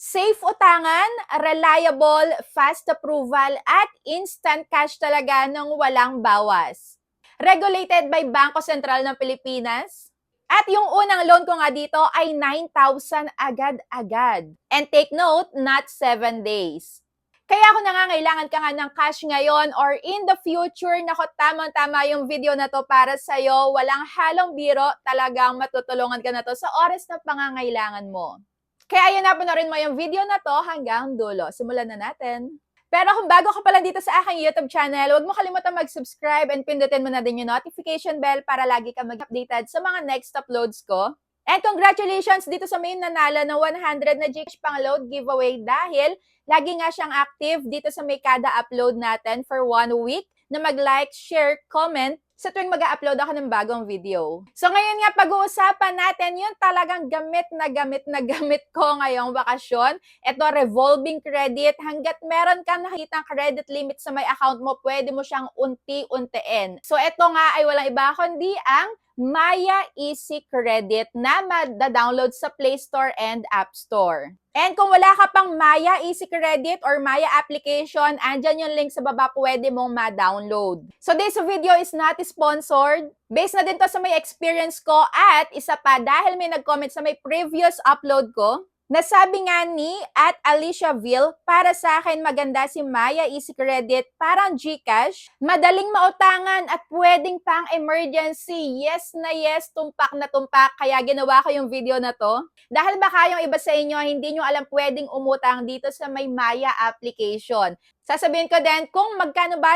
Safe utangan, reliable, fast approval, at instant cash talaga ng walang bawas. Regulated by Bangko Sentral ng Pilipinas. At yung unang loan ko nga dito ay 9,000 agad-agad. And take note, not 7 days. Kaya kung nangangailangan ka nga ng cash ngayon or in the future, nako tamang-tama yung video na to para sa'yo. Walang halong biro, talagang matutulungan ka na to sa oras na pangangailangan mo. Kaya ayun na, panoorin mo yung video na to hanggang dulo. Simulan na natin. Pero kung bago ka pala dito sa aking YouTube channel, huwag mo kalimutan mag-subscribe and pindutin mo na din yung notification bell para lagi ka mag-updated sa mga next uploads ko. And congratulations dito sa may nanalo ng 100 na Gcash pang-load giveaway dahil lagi nga siyang active dito sa may kada upload natin for 1 week na mag-like, share, comment sa tuwing mag-upload ako ng bagong video. So ngayon nga pag-uusapan natin yung talagang gamit na gamit ko ngayong bakasyon. Ito, revolving credit. Hanggat meron kang nakikitang credit limit sa may account mo, pwede mo siyang unti-untiin. So ito nga ay walang iba kundi ang Maya Easy Credit na mada-download sa Play Store and App Store. And kung wala ka pang Maya Easy Credit or Maya application, andyan yung link sa baba, pwede mong ma-download. So this video is not sponsored. Based na din to sa may experience ko at isa pa dahil may nag-comment sa may previous upload ko, nasabi nga ni at Alicia Ville, para sa akin maganda si Maya Easy Credit, parang Gcash, madaling mautangan at pwedeng pang emergency. Yes na yes, tumpak na tumpak, kaya ginawa ko yung video na to. Dahil baka yung iba sa inyo, hindi nyo alam pwedeng umutang dito sa may Maya application. Sasabihin ko din kung magkano ba